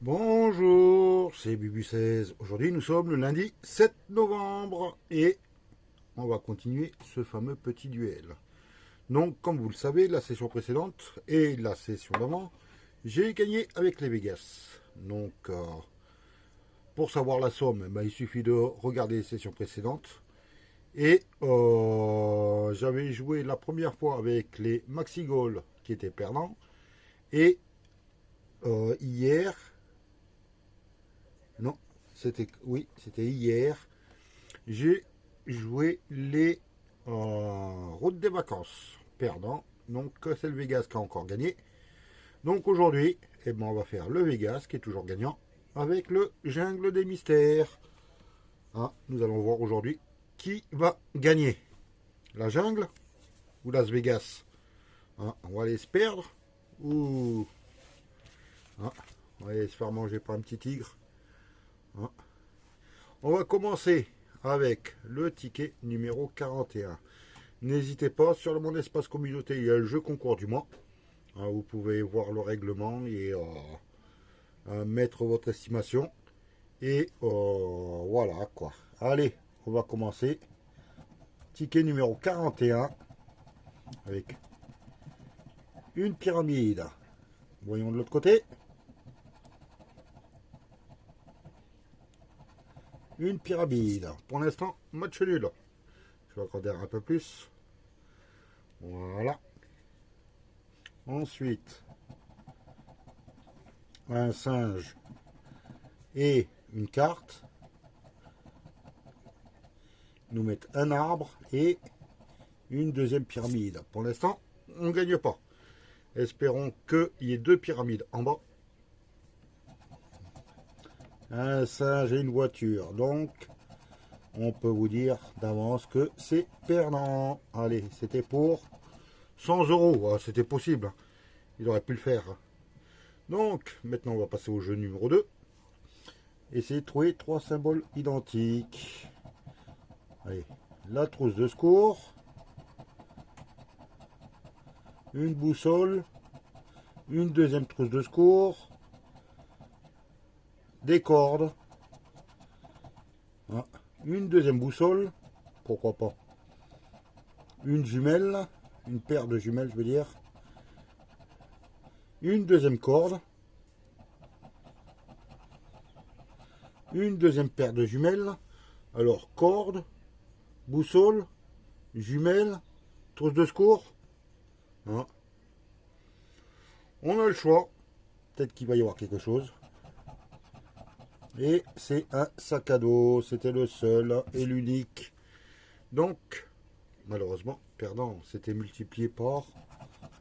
Bonjour, c'est Bubu16. Aujourd'hui, nous sommes le lundi 7 novembre et on va continuer ce fameux petit duel. Donc, comme vous le savez, la session précédente et la session d'avant, j'ai gagné avec les Vegas. Donc, pour savoir la somme, il suffit de regarder les sessions précédentes. Et j'avais joué la première fois avec les Maxi Goal qui étaient perdants. Et hier, non, c'était hier. J'ai joué les routes des vacances perdant. Donc c'est le Vegas qui a encore gagné. Donc aujourd'hui, on va faire le Vegas qui est toujours gagnant avec le jungle des mystères. Nous allons voir aujourd'hui qui va gagner. La jungle ou Las Vegas. On va aller se perdre ou on va aller se faire manger par un petit tigre. On va commencer avec le ticket numéro 41. N'hésitez pas, sur mon espace communauté, il y a le jeu concours du mois. Vous pouvez voir le règlement et mettre votre estimation. Et voilà quoi. Allez, on va commencer. Ticket numéro 41 avec une pyramide. Voyons de l'autre côté. Une pyramide. Pour l'instant, match nul. Je vais accorder un peu plus. Voilà. Ensuite, un singe et une carte. Nous mettent un arbre et une deuxième pyramide. Pour l'instant, on ne gagne pas. Espérons qu'il y ait deux pyramides en bas. Un singe et une voiture. Donc, on peut vous dire d'avance que c'est perdant. Allez, c'était pour 100 euros. C'était possible. Il aurait pu le faire. Donc, maintenant, on va passer au jeu numéro 2. Essayer de trouver trois symboles identiques. Allez, la trousse de secours. Une boussole. Une deuxième trousse de secours. Des cordes. Une deuxième boussole. Pourquoi pas. Une jumelle. Une paire de jumelles, je veux dire. Une deuxième corde. Une deuxième paire de jumelles. Alors, corde, boussole, jumelle, trousse de secours. On a le choix. Peut-être qu'il va y avoir quelque chose. Et c'est un sac à dos. C'était le seul et l'unique. Donc, malheureusement, perdant, c'était multiplié par,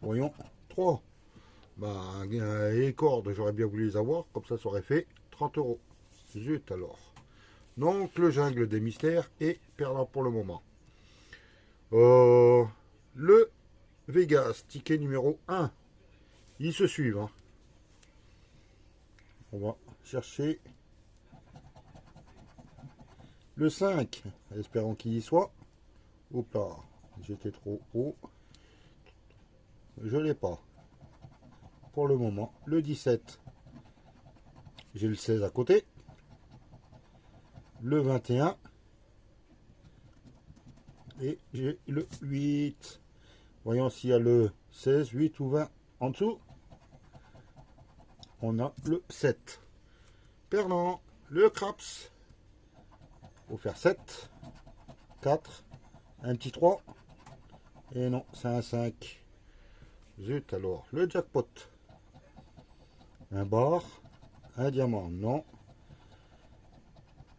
voyons, 3. Les cordes, j'aurais bien voulu les avoir. Comme ça aurait fait 30 euros. Zut alors. Donc, le jungle des mystères est perdant pour le moment. Le Vegas, ticket numéro 1. Ils se suivent. On va chercher le 5. Espérons qu'il y soit. Hop là, j'étais trop haut. Je l'ai pas. Pour le moment, le 17. J'ai le 16 à côté. Le 21. Et j'ai le 8. Voyons s'il y a le 16, 8 ou 20 en dessous. On a le 7. Perdant, le craps. Il faut faire 7. 4. Un petit 3. Et non, c'est un 5. Zut alors, le jackpot. Un bar. Un diamant, non.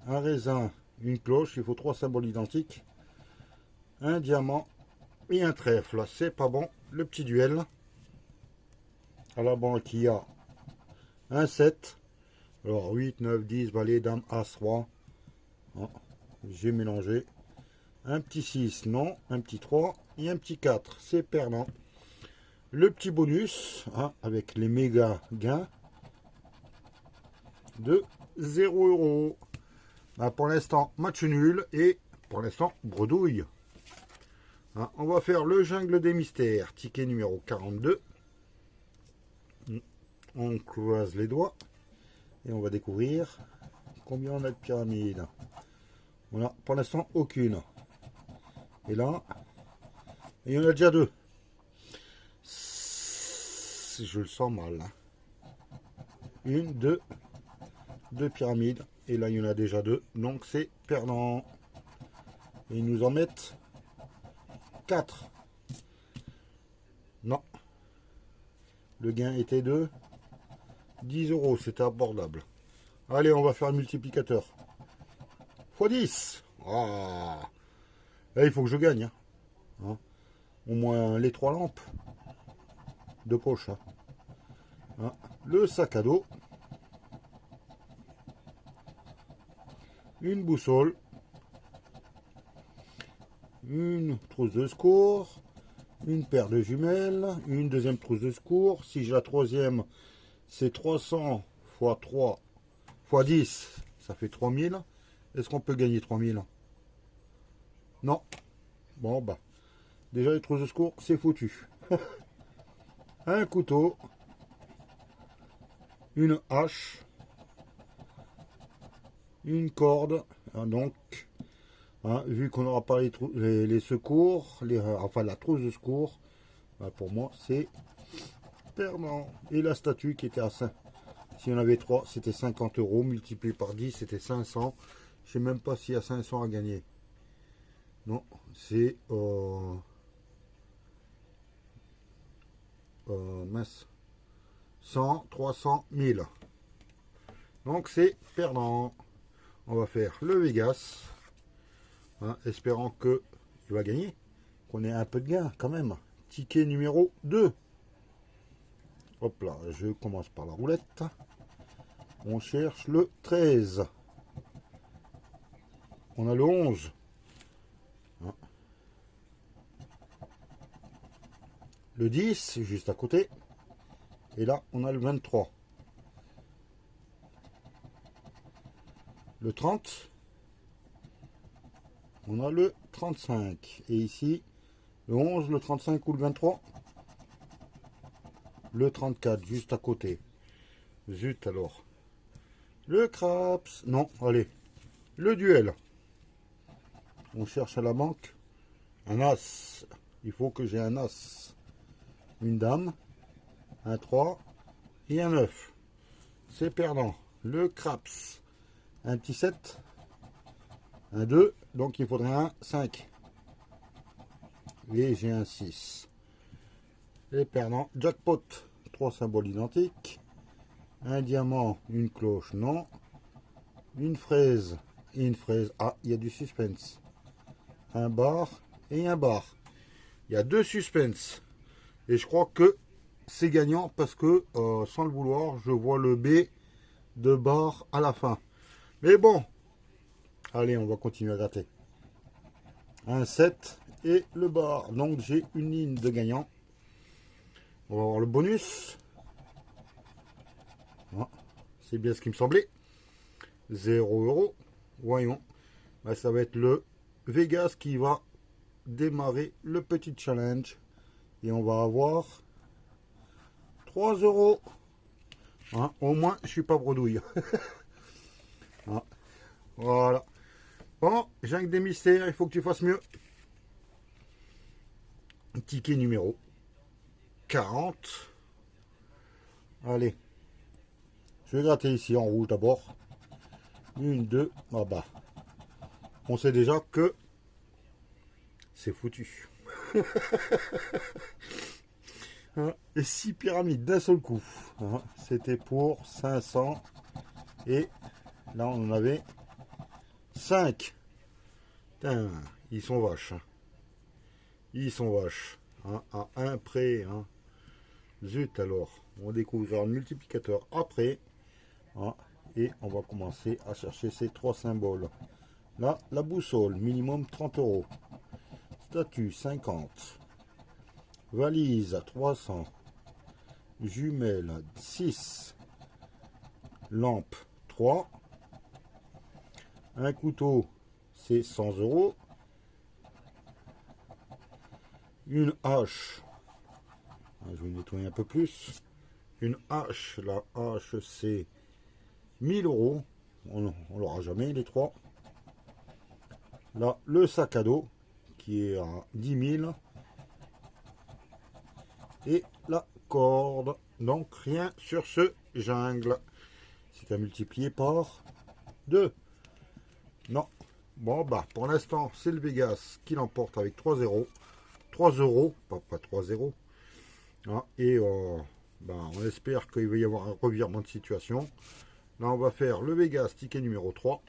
Un raisin, une cloche. Il faut 3 symboles identiques. Un diamant et un trèfle. C'est pas bon. Le petit duel. À la banque, il y a un 7. Alors 8, 9, 10, valet, dame, as, roi. J'ai mélangé. Un petit 6, non. Un petit 3 et un petit 4. C'est perdant. Le petit bonus, avec les méga gains de 0 euros. Pour l'instant, match nul et pour l'instant, bredouille. On va faire le jungle des mystères, ticket numéro 42. On croise les doigts. Et on va découvrir combien on a de pyramides. On a pour l'instant aucune. Et là, il y en a déjà deux. Je le sens mal. Une, deux pyramides. Et là, il y en a déjà deux. Donc c'est perdant. Et ils nous en mettent 4. Non. Le gain était de 10 euros. C'était abordable. Allez, on va faire un multiplicateur. X 10. Ah. Là, il faut que je gagne. Hein. Au moins les 3 lampes de poche. Hein. Le sac à dos. Une boussole. Une trousse de secours. Une paire de jumelles. Une deuxième trousse de secours. Si j'ai la troisième, c'est 300 x 3 x 10. Ça fait 3000. Est-ce qu'on peut gagner 3000? Non. Bon, bah. Déjà, les trousses de secours, c'est foutu. Un couteau. Une hache. Une corde. Donc, hein, vu qu'on n'aura pas les secours, enfin la trousse de secours, bah, pour moi, c'est perdant. Et la statue qui était à 5. Si on avait 3, c'était 50 euros. Multiplié par 10, c'était 500. Je sais même pas s'il y a 500 à gagner. Non, c'est mince. 100, 300, 1000. Donc c'est perdant. On va faire le Vegas. Hein, espérant que il va gagner. Qu'on ait un peu de gain quand même. Ticket numéro 2. Hop là, je commence par la roulette. On cherche le 13. On a le 11. Hein. Le 10, juste à côté. Et là, on a le 23. Le 30. On a le 35. Et ici, le 11, le 35 ou le 23. Le 34, juste à côté. Zut alors. Le craps. Non, allez. Le duel. On cherche à la banque un as. Il faut que j'ai un as. Une dame. Un 3 et un 9. C'est perdant. Le craps. Un petit 7. Un 2. Donc il faudrait un 5. Et j'ai un 6. Les perdants. Jackpot. 3 symboles identiques. Un diamant. Une cloche. Non. Une fraise. Et une fraise. Ah, il y a du suspense. Un bar et un bar. Il y a 2 suspens. Et je crois que c'est gagnant parce que, sans le vouloir, je vois le B de bar à la fin. Mais bon, allez, on va continuer à gratter. Un 7 et le bar. Donc j'ai une ligne de gagnant. On va voir le bonus. Ah, c'est bien ce qui me semblait. 0 euros. Voyons. Bah, ça va être le Vegas qui va démarrer le petit challenge. Et on va avoir 3 euros. Hein, au moins, je suis pas bredouille. Ah, voilà. Bon, j'ai que des mystères, il faut que tu fasses mieux. Ticket numéro 40. Allez. Je vais gratter ici en rouge d'abord. Une, deux, ah bah. On sait déjà que c'est foutu. Et 6 pyramides d'un seul coup. C'était pour 500. Et là, on en avait 5. Putain, ils sont vaches. Ils sont vaches. À un près. Zut alors. On découvre le multiplicateur après. Et on va commencer à chercher ces 3 symboles. Là, la boussole, minimum 30 euros. Statue, 50. Valise, 300. Jumelles, 6. Lampe, 3. Un couteau, c'est 100 euros. Une hache. Je vais nettoyer un peu plus. Une hache, la hache, c'est 1000 euros. On l'aura jamais, les trois. Là, le sac à dos, qui est à 10 000. Et la corde. Donc, rien sur ce jungle. C'est à multiplier par 2. Non. Bon, bah, pour l'instant, c'est le Vegas qui l'emporte avec 3-0. 3 euros, pas 3-0. Ah, et bah, on espère qu'il va y avoir un revirement de situation. Là, on va faire le Vegas, ticket numéro 3.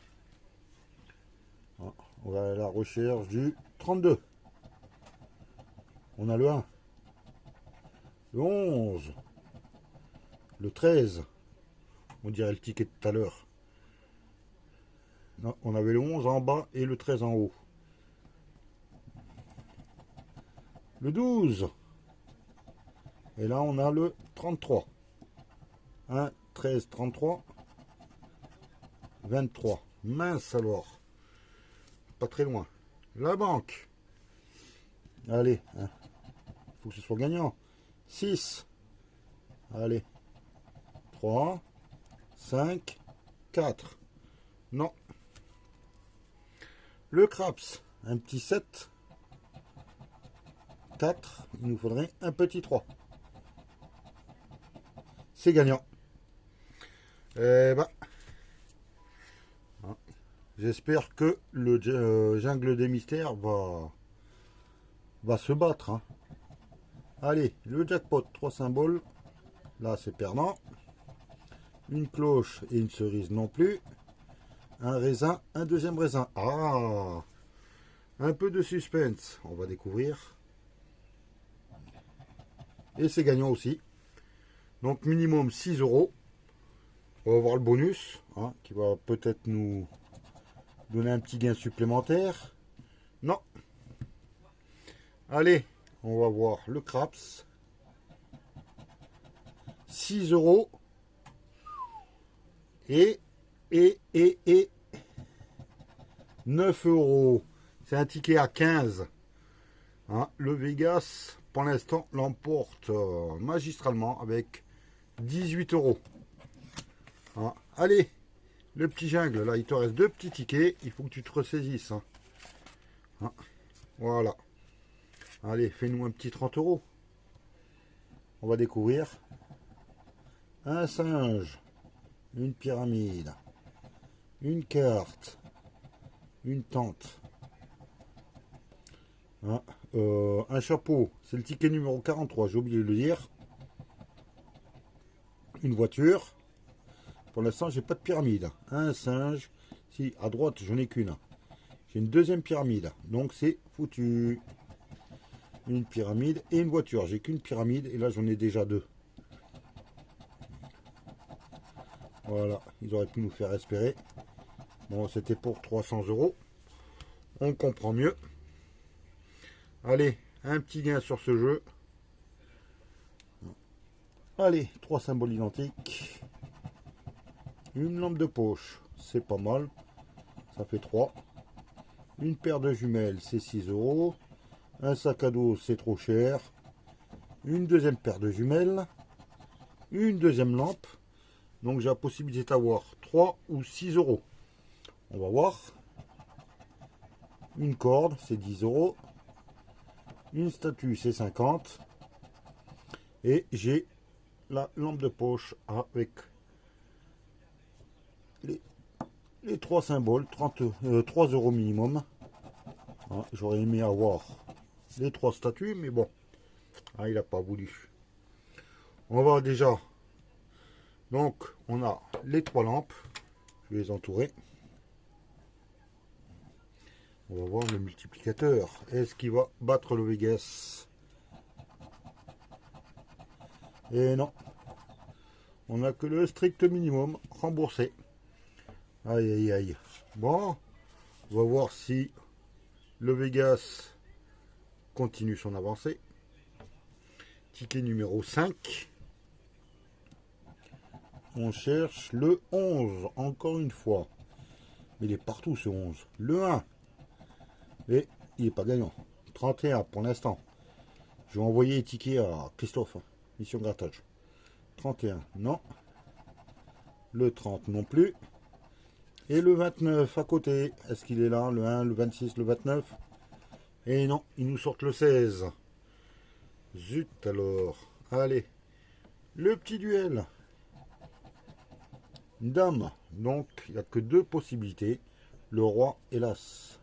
Ah, on va à la recherche du 32. On a le 1. Le 11. Le 13. On dirait le ticket de tout à l'heure. Non, on avait le 11 en bas et le 13 en haut. Le 12. Et là, on a le 33. 1, 13, 33. 23. Mince alors. Pas très loin. La banque. Allez. Hein. Faut que ce soit gagnant. 6. Allez. 3. 5. 4. Non. Le craps. Un petit 7. 4. Il nous faudrait un petit 3. C'est gagnant. Bah. J'espère que le jungle des mystères va se battre. Hein. Allez, le jackpot, 3 symboles. Là, c'est perdant. Une cloche et une cerise non plus. Un raisin, un deuxième raisin. Ah, un peu de suspense. On va découvrir. Et c'est gagnant aussi. Donc, minimum 6 euros. On va voir le bonus, hein, qui va peut-être nous donner un petit gain supplémentaire. Non. Allez, on va voir le craps. 6 euros. Et 9 euros. C'est un ticket à 15. Hein, le Vegas, pour l'instant, l'emporte magistralement avec 18 euros. Hein, allez, le petit jungle, là, il te reste 2 petits tickets. Il faut que tu te ressaisisses. Hein. Hein, voilà. Allez, fais-nous un petit 30 euros. On va découvrir un singe, une pyramide, une carte, une tente, hein, un chapeau, c'est le ticket numéro 43, j'ai oublié de le dire, une voiture, pour l'instant j'ai pas de pyramide, un singe, si à droite j'en ai qu'une, j'ai une deuxième pyramide, donc c'est foutu, une pyramide et une voiture, j'ai qu'une pyramide et là j'en ai déjà 2. Voilà, ils auraient pu nous faire espérer. Bon, c'était pour 300 euros. On comprend mieux. Allez, un petit gain sur ce jeu. Allez, 3 symboles identiques. Une lampe de poche, c'est pas mal. Ça fait 3. Une paire de jumelles, c'est 6 euros. Un sac à dos, c'est trop cher. Une deuxième paire de jumelles. Une deuxième lampe. Donc j'ai la possibilité d'avoir 3 ou 6 euros. On va voir. Une corde, c'est 10 euros. Une statue, c'est 50. Et j'ai la lampe de poche avec les 3 symboles, 3 euros minimum. Hein, j'aurais aimé avoir les 3 statues, mais bon. Ah, il n'a pas voulu. On va déjà. Donc, on a les 3 lampes. Je vais les entourer. On va voir le multiplicateur. Est-ce qu'il va battre le Vegas? Et non. On n'a que le strict minimum remboursé. Aïe, aïe, aïe. Bon, on va voir si le Vegas continue son avancée. Ticket numéro 5. On cherche le 11, encore une fois. Mais il est partout ce 11. Le 1. Et il n'est pas gagnant. 31 pour l'instant. Je vais envoyer les tickets à Christophe. Mission grattage. 31. Non. Le 30 non plus. Et le 29 à côté. Est-ce qu'il est là? Le 1, le 26, le 29? Et non, ils nous sortent le 16. Zut alors. Allez. Le petit duel. Dame. Donc, il n'y a que deux possibilités. Le roi et l'as.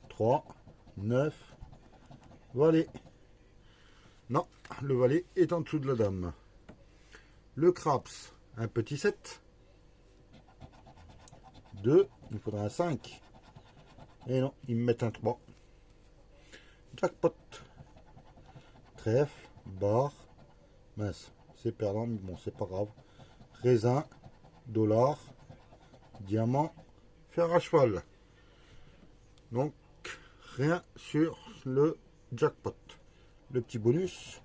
3, 9, valet. Non, le valet est en dessous de la dame. Le craps, un petit 7. 2, il faudra un 5. Et non, ils me mettent un 3. Jackpot. Trèfle, barre, mince, c'est perdant, mais bon, c'est pas grave. Raisin, dollar, diamant, fer à cheval. Donc, rien sur le jackpot. Le petit bonus.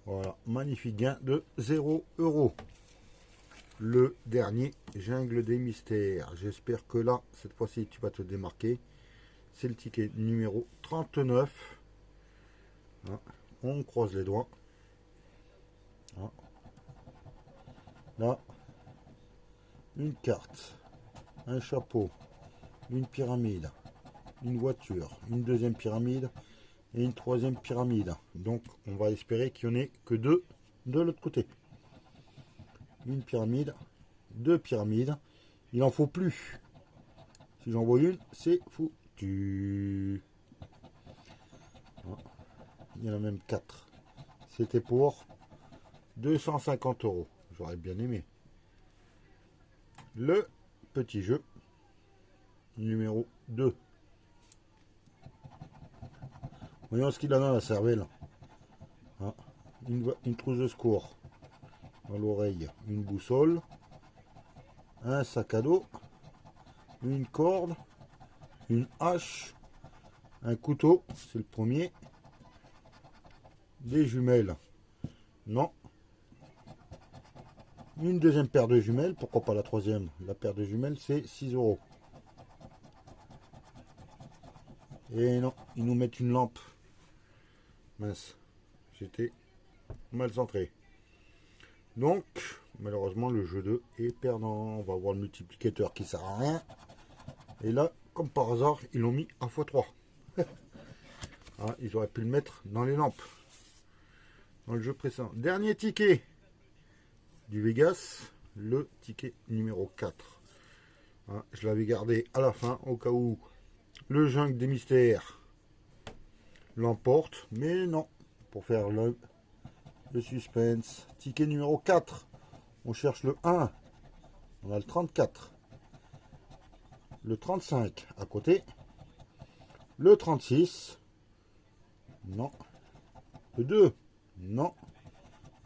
Voilà, magnifique gain de 0 €. Le dernier, jungle des mystères. J'espère que là, cette fois-ci, tu vas te démarquer. C'est le ticket numéro 39. Hein, on croise les doigts. Hein. Là, une carte, un chapeau, une pyramide, une voiture, une deuxième pyramide et une troisième pyramide. Donc, on va espérer qu'il n'y en ait que deux de l'autre côté. Une pyramide, deux pyramides. Il en faut plus. Si j'en vois une, c'est foutu. Il y en a même 4. C'était pour 250 €. J'aurais bien aimé. Le petit jeu numéro 2. Voyons ce qu'il a dans la cervelle. Hein, une trousse de secours. Dans l'oreille, une boussole. Un sac à dos. Une corde. Une hache. Un couteau. C'est le premier. Des jumelles. Non. Une deuxième paire de jumelles. Pourquoi pas la troisième? La paire de jumelles, c'est 6 €. Et non, ils nous mettent une lampe. Mince. J'étais mal centré. Donc, malheureusement, le jeu 2 est perdant. On va voir le multiplicateur qui sert à rien. Et là, comme par hasard, ils l'ont mis à x3. Ah, ils auraient pu le mettre dans les lampes. Dans le jeu précédent. Dernier ticket du Vegas, le ticket numéro 4. Hein, je l'avais gardé à la fin, au cas où le jungle des mystères l'emporte. Mais non, pour faire le suspense. Ticket numéro 4. On cherche le 1. On a le 34. Le 35 à côté. Le 36. Non. Le 2. Non.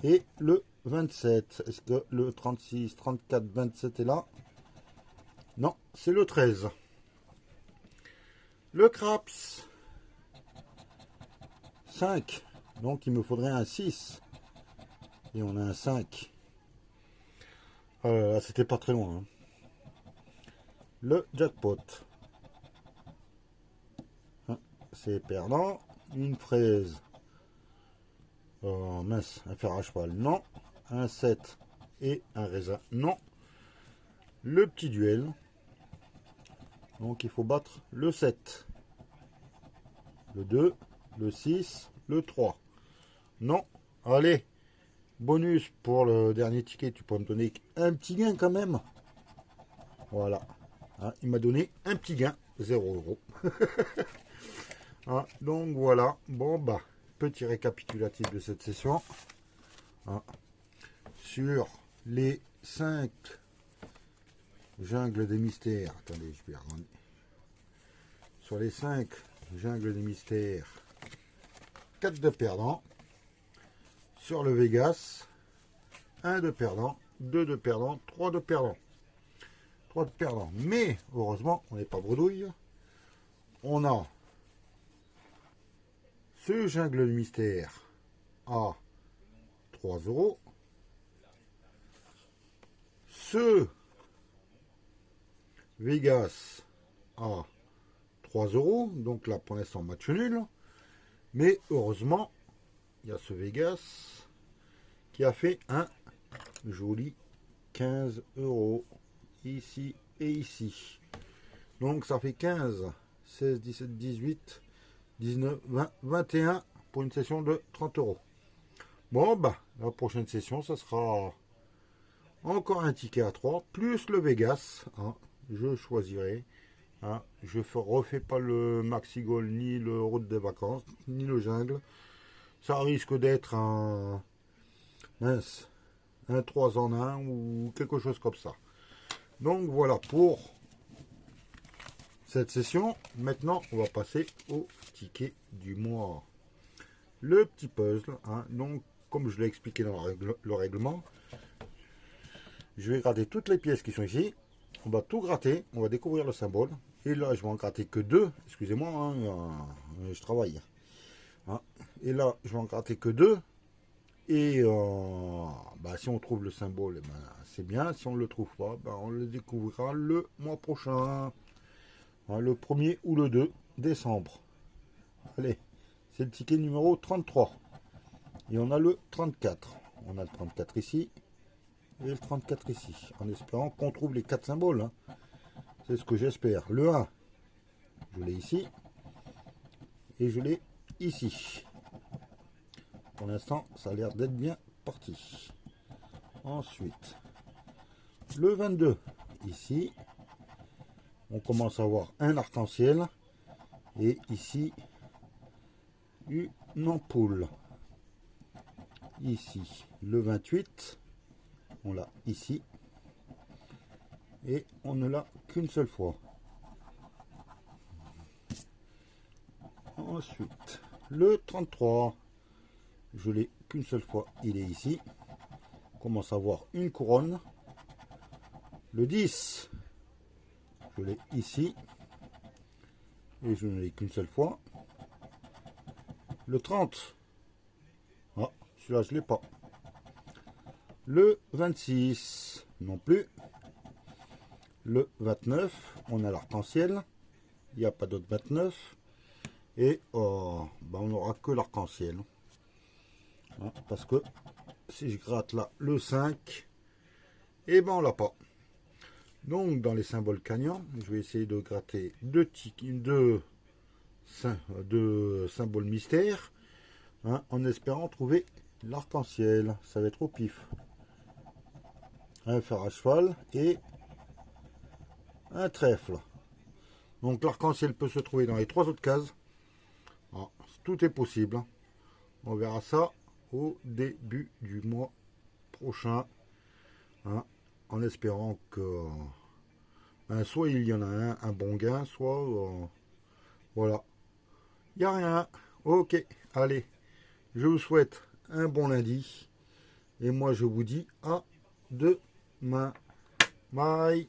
Et le 27. Est-ce que le 36, 34, 27 est là? Non, c'est le 13. Le craps. 5. Donc il me faudrait un 6. Et on a un 5. C'était pas très loin. Hein. Le jackpot. Hein, c'est perdant. Une fraise. Oh mince, un fer à cheval. Non. Un 7 et un raisin. Non. Le petit duel. Donc il faut battre le 7. Le 2. Le 6. Le 3. Non. Allez. Bonus pour le dernier ticket, tu peux me donner un petit gain quand même. Voilà. Hein, il m'a donné un petit gain, 0 €. Hein, donc voilà. Bon bah, petit récapitulatif de cette session. Hein, sur les 5 jungles des mystères. Attendez, je vais regarder. Sur les 5 jungles des mystères, 4 de perdants. Sur le Vegas, 1 de perdant, 2 de perdant, 3 de perdant. 3 de perdant. Mais heureusement, on n'est pas bredouille. On a ce jungle de mystère à 3 €. Ce Vegas à 3 €. Donc là, pour l'instant, match nul. Mais heureusement, il y a ce Vegas qui a fait un joli 15 € ici et ici. Donc ça fait 15, 16, 17, 18, 19, 20, 21 pour une session de 30 €. Bon, bah, la prochaine session, ça sera encore un ticket à 3, plus le Vegas. Hein, je choisirai. Hein, je ne refais pas le Maxi Gold, ni le Route des Vacances, ni le Jungle. Ça risque d'être un 3 en 1 ou quelque chose comme ça. Donc voilà pour cette session. Maintenant, on va passer au ticket du mois. Le petit puzzle. Hein, donc, comme je l'ai expliqué dans le règlement, je vais gratter toutes les pièces qui sont ici. On va tout gratter. On va découvrir le symbole. Et là, je vais en gratter que 2. Excusez-moi, hein, je travaille. Hein. Et là, je vais en gratter que 2. Et bah, si on trouve le symbole, ben, c'est bien. Si on ne le trouve pas, ben, on le découvrira le mois prochain. Hein, le 1er ou le 2 décembre. Allez, c'est le ticket numéro 33. Et on a le 34. On a le 34 ici. Et le 34 ici. En espérant qu'on trouve les 4 symboles. Hein. C'est ce que j'espère. Le 1, je l'ai ici. Et je l'ai ici. Pour l'instant, ça a l'air d'être bien parti. Ensuite, le 22, ici, on commence à avoir un arc-en-ciel. Et ici, une ampoule. Ici, le 28, on l'a ici. Et on ne l'a qu'une seule fois. Ensuite, le 33, je l'ai qu'une seule fois, il est ici. On commence à voir une couronne. Le 10, je l'ai ici. Et je ne l'ai qu'une seule fois. Le 30, ah, celui-là je ne l'ai pas. Le 26, non plus. Le 29, on a l'arc-en-ciel. Il n'y a pas d'autre 29. Et ben on n'aura que l'arc-en-ciel. Hein, parce que si je gratte là le 5, et ben on l'a pas. Donc dans les symboles gagnants, je vais essayer de gratter deux symboles mystères, hein, en espérant trouver l'arc-en-ciel. Ça va être au pif. Un fer à cheval et un trèfle. Donc l'arc-en-ciel peut se trouver dans les 3 autres cases. Ah, tout est possible. On verra ça au début du mois prochain. Hein, en espérant que soit il y en a un bon gain, soit voilà. Il n'y a rien. Ok, allez. Je vous souhaite un bon lundi. Et moi je vous dis à demain. Bye.